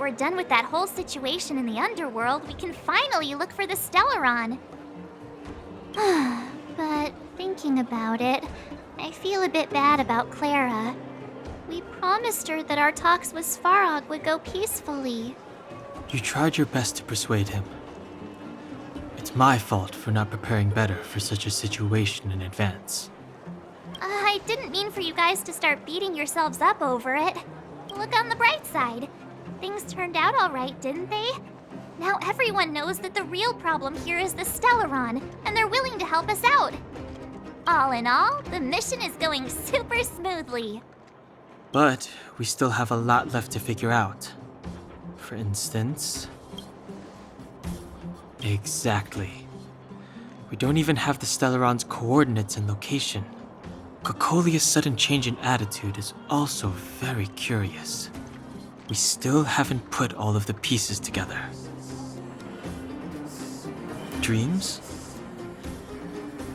we're done with that whole situation in the underworld, we can finally look for the Stellaron. But thinking about it, I feel a bit bad about Clara. We promised her that our talks with Svarog would go peacefully. You tried your best to persuade him. It's my fault for not preparing better for such a situation in advance. I didn't mean for you guys to start beating yourselves up over it. Look on the bright side. Things turned out alright, didn't they? Now everyone knows that the real problem here is the Stellaron, and they're willing to help us out. All in all, the mission is going super smoothly. But we still have a lot left to figure out. For instance... Exactly. We don't even have the Stellaron's coordinates and location. Cocolia's sudden change in attitude is also very curious. We still haven't put all of the pieces together. Dreams?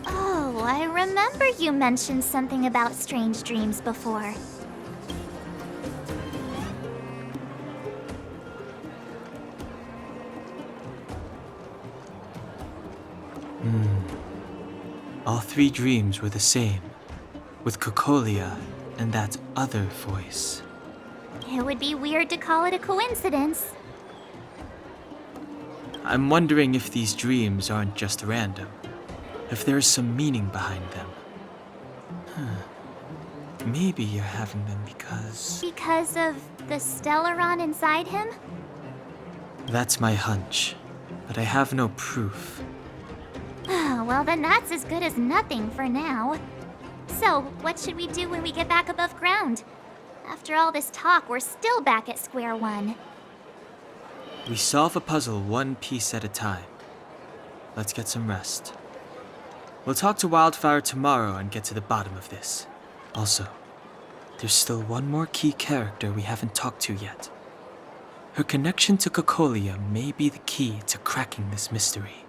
Oh, I remember you mentioned something about strange dreams before. All three dreams were the same, with Cocolia and that other voice. It would be weird to call it a coincidence. I'm wondering if these dreams aren't just random, if there is some meaning behind them. Maybe you're having them because... Because of the Stellaron inside him? That's my hunch, but I have no proof. Well, then that's as good as nothing for now. So, what should we do when we get back above ground? After all this talk, we're still back at square one. We solve a puzzle one piece at a time. Let's get some rest. We'll talk to Wildfire tomorrow and get to the bottom of this. Also, there's still one more key character we haven't talked to yet. Her connection to Cocolia may be the key to cracking this mystery.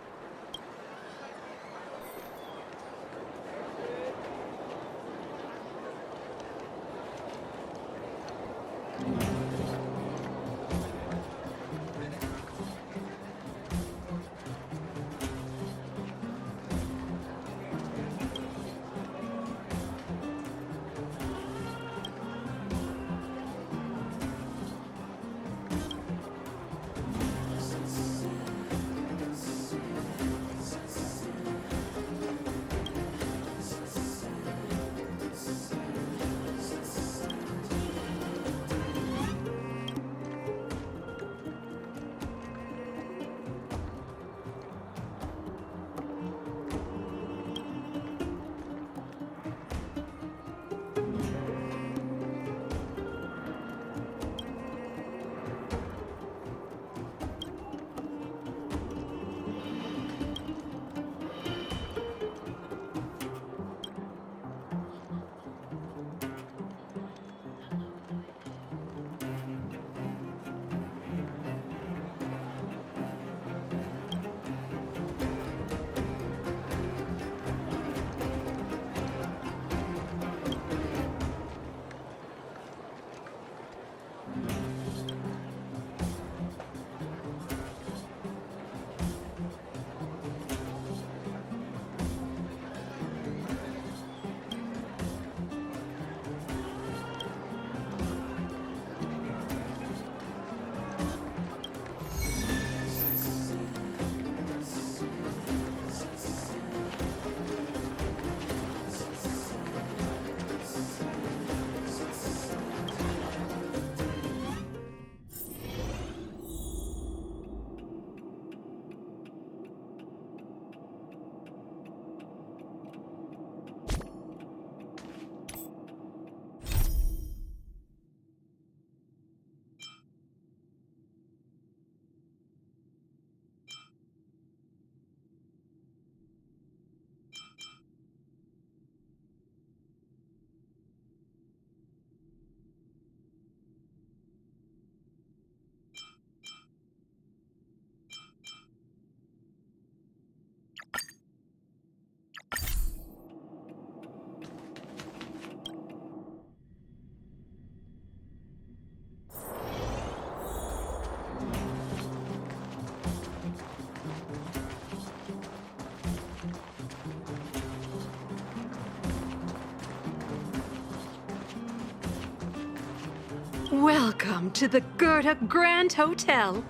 Welcome to the Goethe Grand Hotel.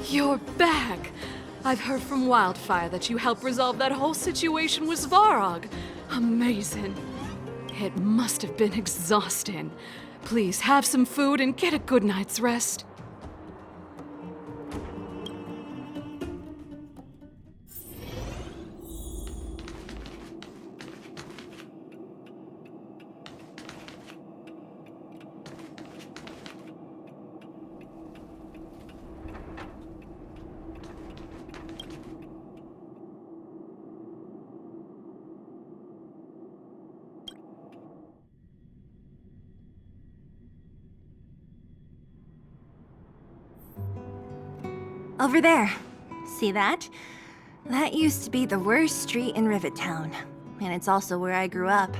You're back! I've heard from Wildfire that you helped resolve that whole situation with Svarog. Amazing. It must have been exhausting. Please have some food and get a good night's rest. Over there. See that? That used to be the worst street in Rivet Town, and it's also where I grew up.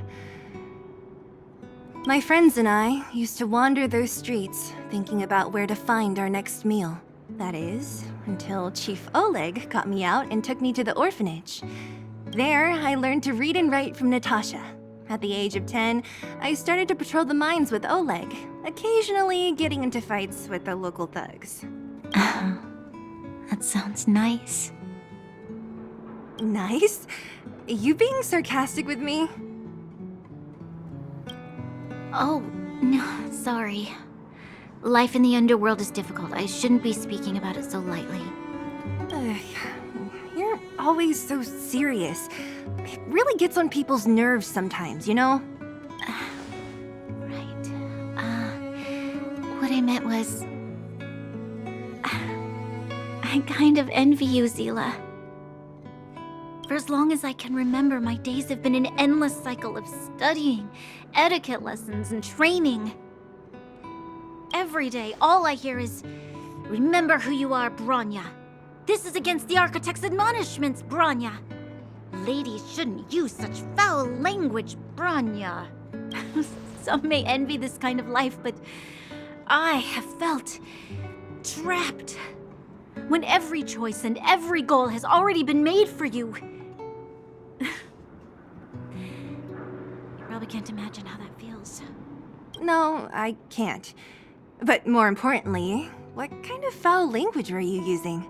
My friends and I used to wander those streets, thinking about where to find our next meal. That is, until Chief Oleg got me out and took me to the orphanage. There, I learned to read and write from Natasha. At the age of 10, I started to patrol the mines with Oleg, occasionally getting into fights with the local thugs. That sounds nice. Nice? You being sarcastic with me? Oh, no, sorry. Life in the underworld is difficult. I shouldn't be speaking about it so lightly. You're always so serious. It really gets on people's nerves sometimes, you know? Right. What I meant was... I kind of envy you, Zila. For as long as I can remember, my days have been an endless cycle of studying, etiquette lessons, and training. Every day, all I hear is, "Remember who you are, Bronya. This is against the Architect's admonishments, Bronya. Ladies shouldn't use such foul language, Bronya." Some may envy this kind of life, but I have felt trapped. When every choice and every goal has already been made for you. You probably can't imagine how that feels. No, I can't. But more importantly, what kind of foul language were you using?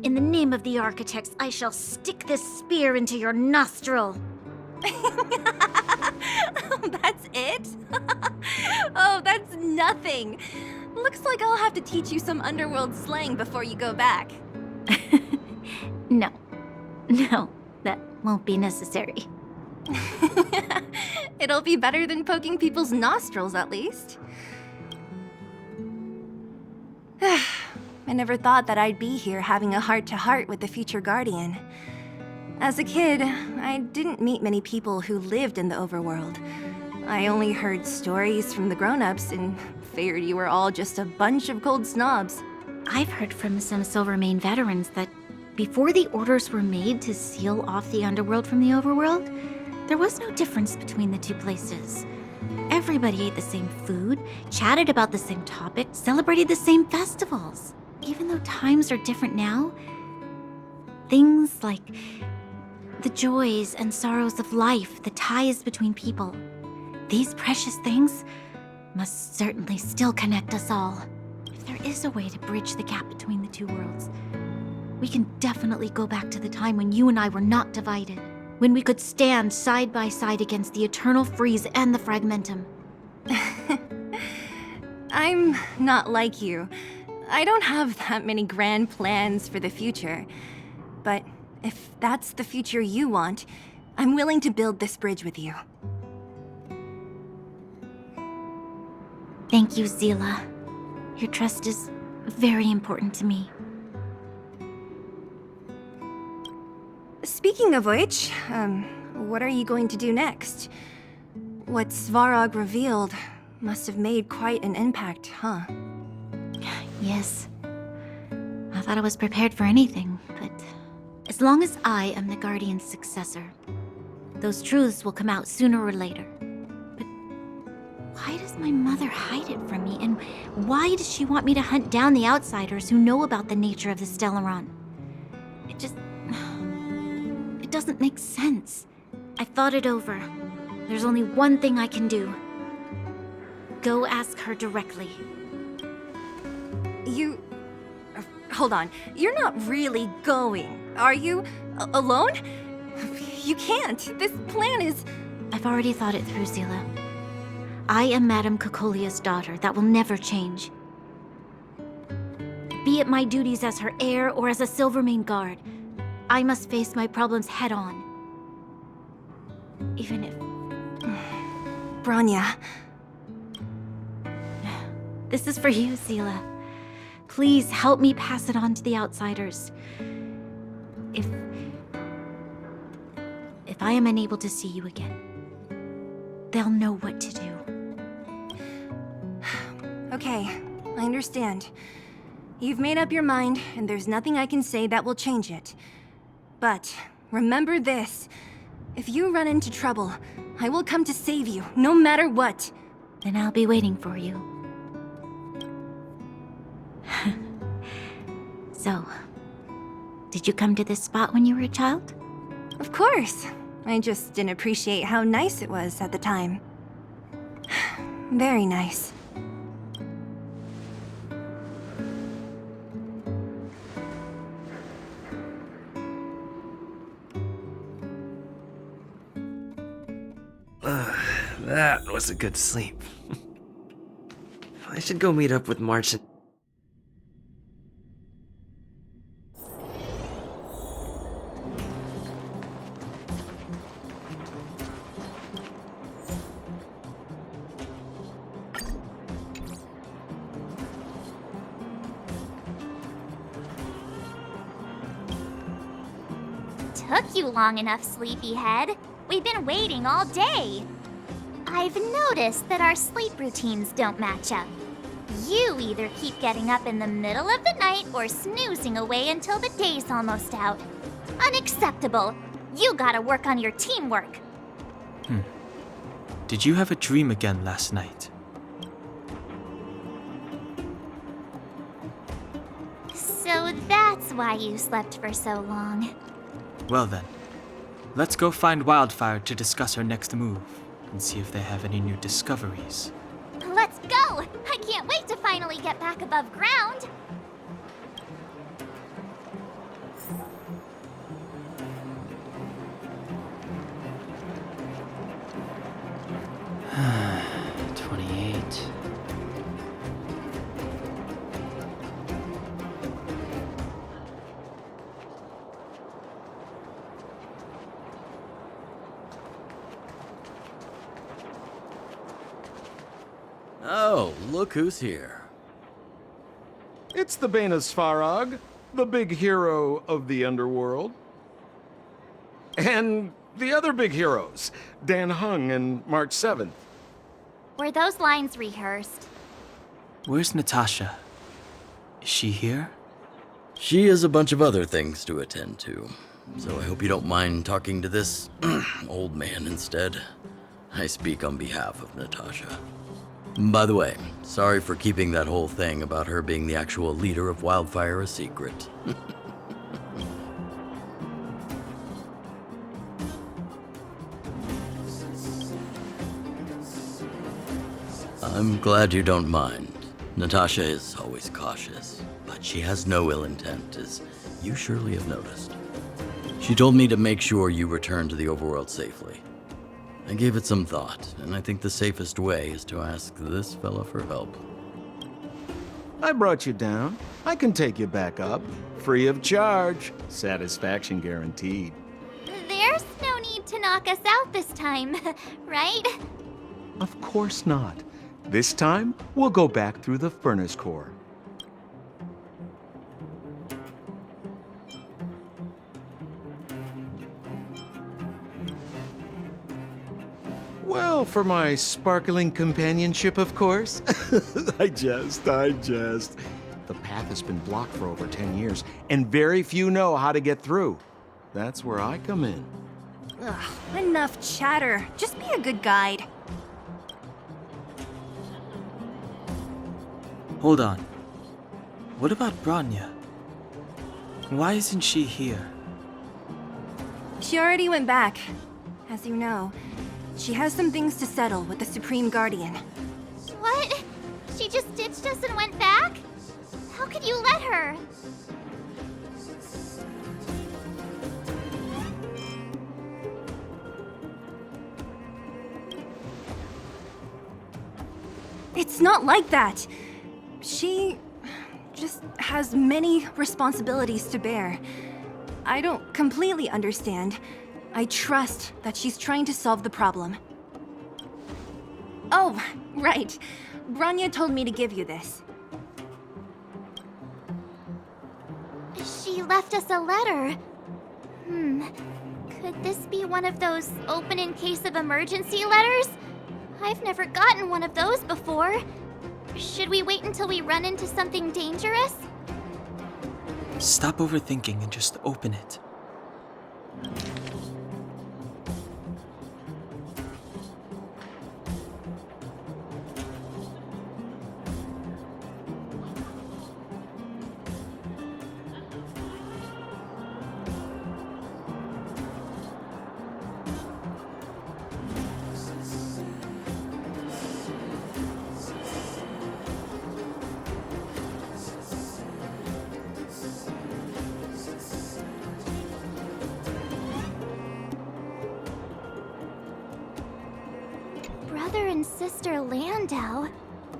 In the name of the Architects, I shall stick this spear into your nostril. That's it? Oh, that's nothing. Looks like I'll have to teach you some underworld slang before you go back. No, that won't be necessary. It'll be better than poking people's nostrils, at least. I never thought that I'd be here having a heart-to-heart with the future Guardian. As a kid, I didn't meet many people who lived in the overworld. I only heard stories from the grown-ups and figured you were all just a bunch of cold snobs. I've heard from some Silvermane veterans that before the orders were made to seal off the underworld from the overworld, there was no difference between the two places. Everybody ate the same food, chatted about the same topics, celebrated the same festivals. Even though times are different now, things like the joys and sorrows of life, the ties between people, these precious things must certainly still connect us all. If there is a way to bridge the gap between the two worlds, we can definitely go back to the time when you and I were not divided, when we could stand side by side against the Eternal Freeze and the Fragmentum. I'm not like you. I don't have that many grand plans for the future. But if that's the future you want, I'm willing to build this bridge with you. Thank you, Zila. Your trust is very important to me. Speaking of which, what are you going to do next? What Svarog revealed must have made quite an impact, huh? Yes. I thought I was prepared for anything, but as long as I am the Guardian's successor, those truths will come out sooner or later. But why does my mother hide it from me? And why does she want me to hunt down the outsiders who know about the nature of the Stellaron? It doesn't make sense. I thought it over. There's only one thing I can do. Go ask her directly. You... Hold on. You're not really going, are you? Alone? You can't. This plan is... I've already thought it through, Zila. I am Madame Cocolia's daughter. That will never change. Be it my duties as her heir or as a Silvermane guard, I must face my problems head on. Even if... Bronya. This is for you, Zila. Please help me pass it on to the outsiders. If I am unable to see you again, they'll know what to do. Okay, I understand. You've made up your mind, and there's nothing I can say that will change it. But remember this. If you run into trouble, I will come to save you, no matter what. Then I'll be waiting for you. So, did you come to this spot when you were a child? Of course. I just didn't appreciate how nice it was at the time. Very nice. That was a good sleep. I should go meet up with March and... Took you long enough, sleepyhead. We've been waiting all day. I've noticed that our sleep routines don't match up. You either keep getting up in the middle of the night or snoozing away until the day's almost out. Unacceptable. You gotta work on your teamwork. Did you have a dream again last night? So that's why you slept for so long. Well then, let's go find Wildfire to discuss our next move and see if they have any new discoveries. Let's go! I can't wait to finally get back above ground. Oh, look who's here. It's the Bane of Svarog, the big hero of the underworld. And the other big heroes, Dan Hung and March 7th. Were those lines rehearsed? Where's Natasha? Is she here? She has a bunch of other things to attend to, so I hope you don't mind talking to this old man instead. I speak on behalf of Natasha. By the way, sorry for keeping that whole thing about her being the actual leader of Wildfire a secret. I'm glad you don't mind. Natasha is always cautious, but she has no ill intent, as you surely have noticed. She told me to make sure you return to the overworld safely. I gave it some thought, and I think the safest way is to ask this fella for help. I brought you down. I can take you back up. Free of charge. Satisfaction guaranteed. There's no need to knock us out this time, right? Of course not. This time, we'll go back through the furnace core. Well, for my sparkling companionship, of course. I jest. The path has been blocked for over 10 years, and very few know how to get through. That's where I come in. Ugh, enough chatter. Just be a good guide. Hold on. What about Branya? Why isn't she here? She already went back. As you know, she has some things to settle with the Supreme Guardian. What? She just ditched us and went back? How could you let her? It's not like that. She just has many responsibilities to bear. I don't completely understand. I trust that she's trying to solve the problem. Oh, right. Branya told me to give you this. She left us a letter. Could this be one of those open in case of emergency letters? I've never gotten one of those before. Should we wait until we run into something dangerous? Stop overthinking and just open it. Brother and sister Landau?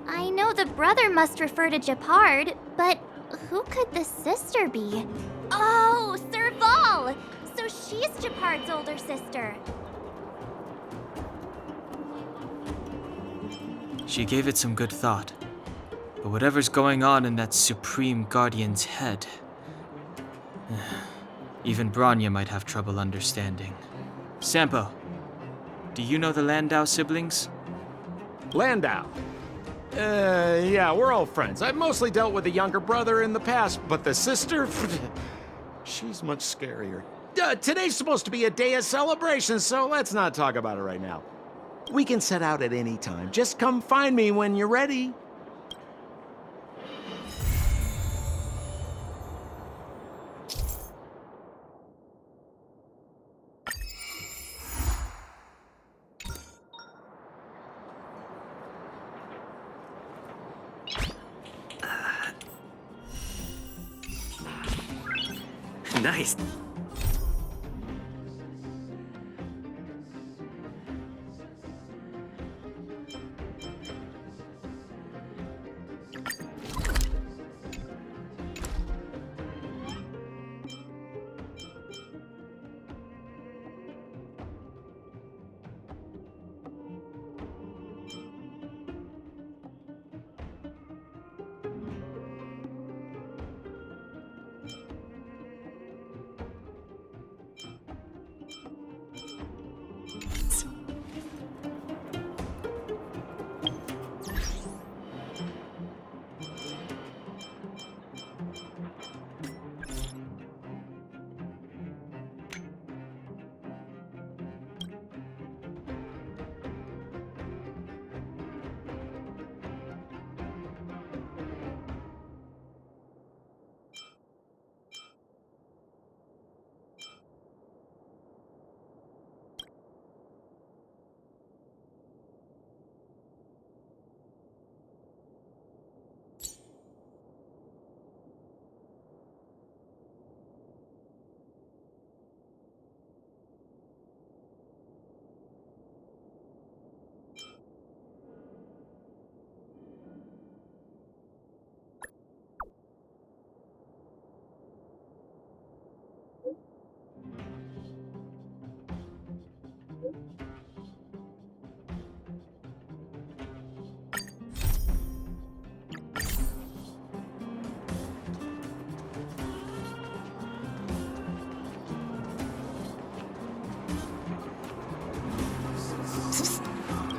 I know the brother must refer to Japard, but who could the sister be? Oh, Serval! So she's Japard's older sister. She gave it some good thought. But whatever's going on in that Supreme Guardian's head, even Branya might have trouble understanding. Sampo, do you know the Landau siblings? Landau. Yeah, we're all friends. I've mostly dealt with the younger brother in the past, but the sister, she's much scarier. Today's supposed to be a day of celebration, so let's not talk about it right now. We can set out at any time. Just come find me when you're ready. Nice.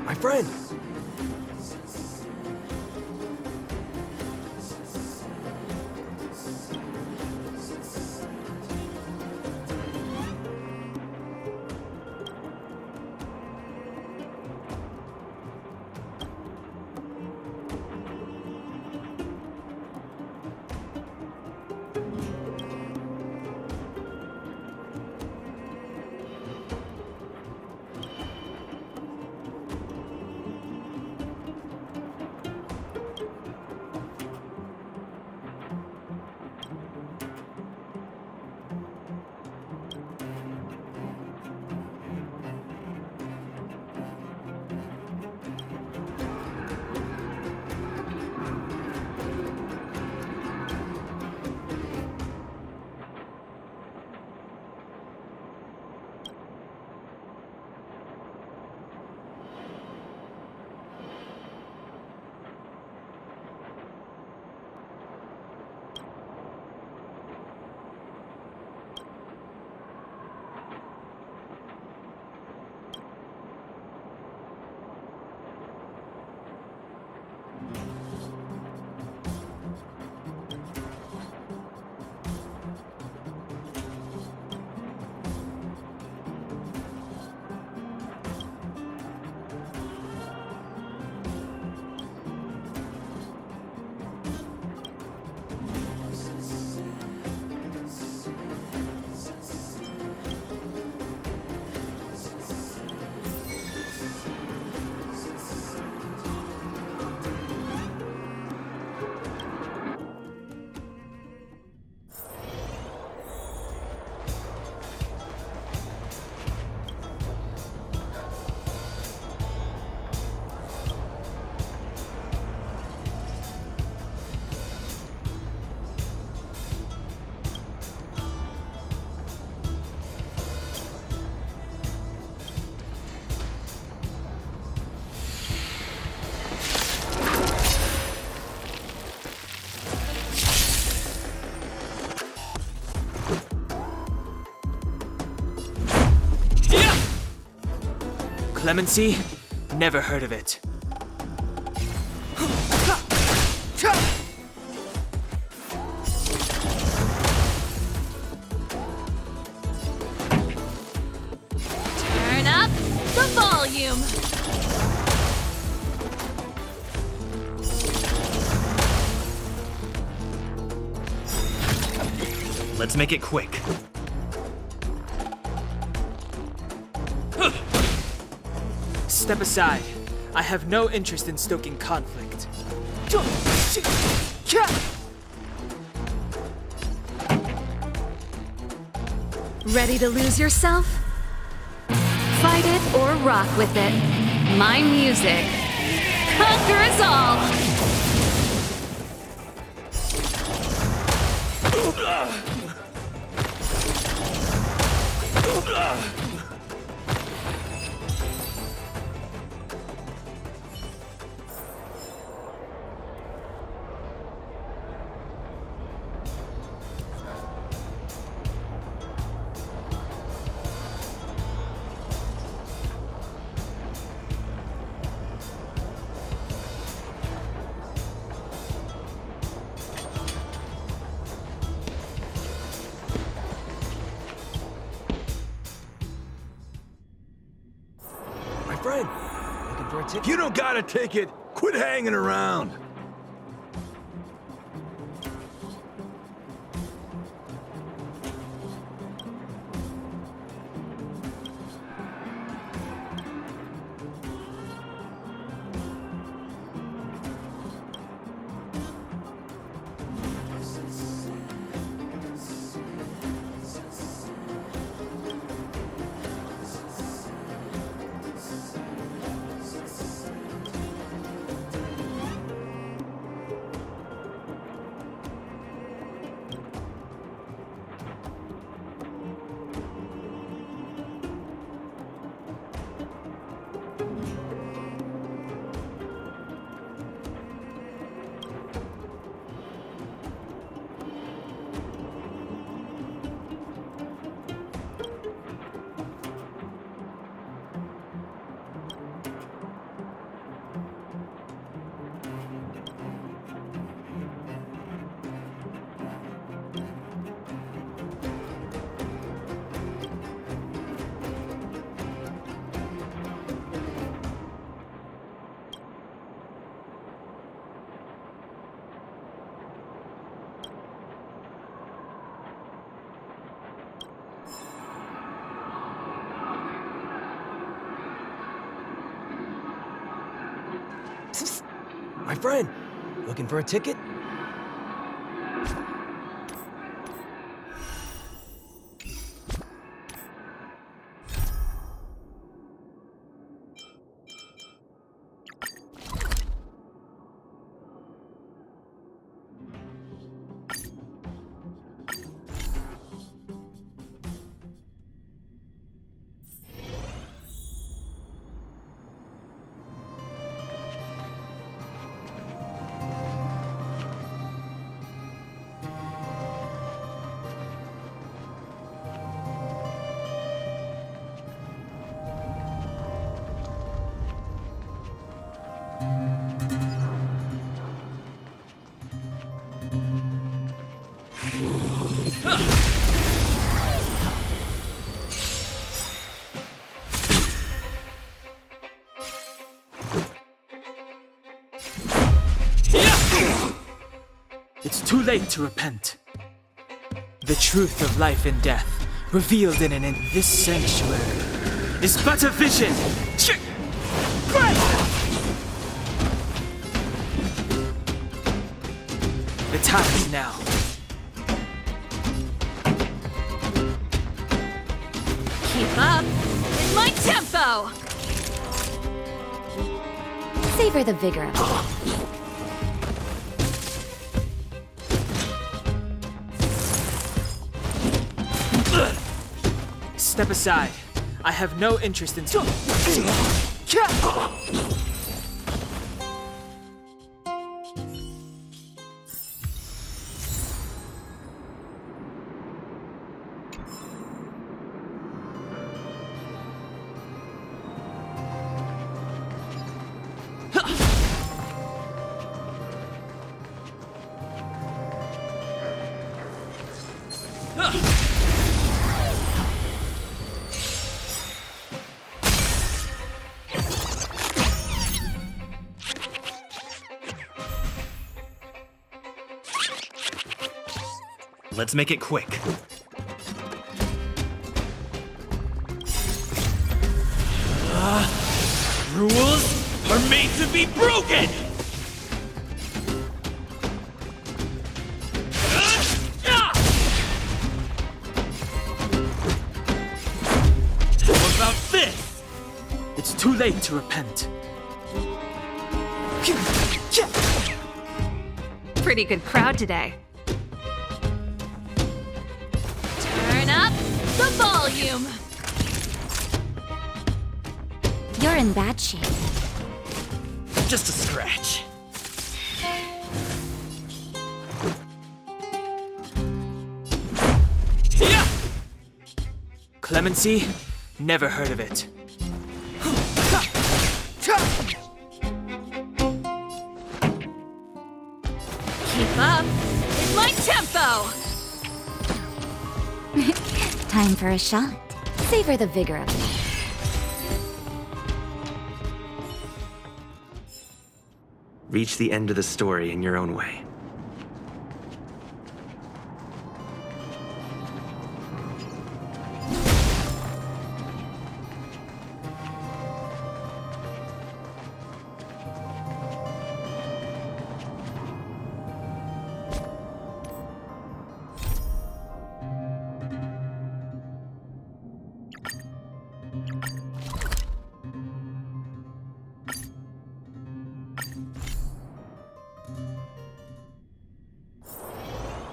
My friend! Clemency? Never heard of it. Turn up the volume. Let's make it quick. Step aside. I have no interest in stoking conflict. Ready to lose yourself? Fight it or rock with it. My music conquers all. My friend, looking for a ticket? You don't got a ticket. Quit hanging around. My friend, looking for a ticket? It's too late to repent. The truth of life and death, revealed in this sanctuary, is but a vision. The time is now. Keep up with my tempo. Savor the vigor of it. Step aside. I have no interest in. let's make it quick. Rules are made to be broken! How about this? It's too late to repent. Pretty good crowd today. Turn up the volume! You're in bad shape. Just a scratch. Yeah! Clemency? Never heard of it. Keep up with my tempo! Time for a shot. Savor the vigor of it. Reach the end of the story in your own way.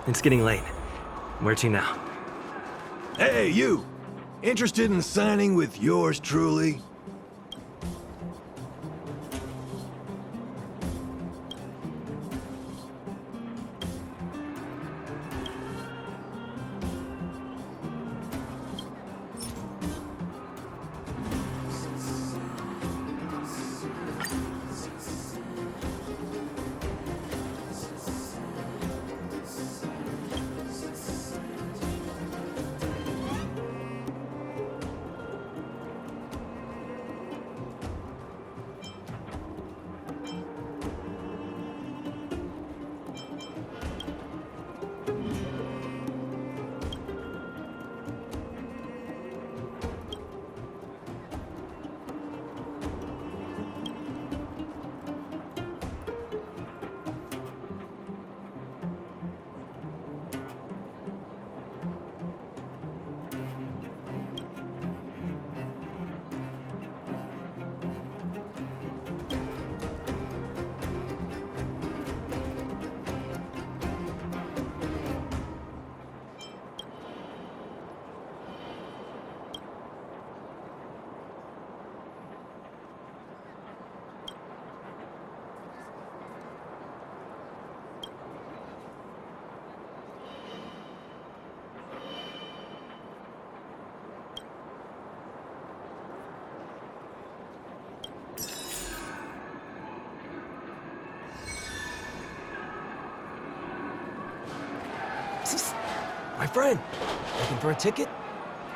It's getting late. Where to now? Hey, you! Interested in signing with yours truly? My friend, looking for a ticket?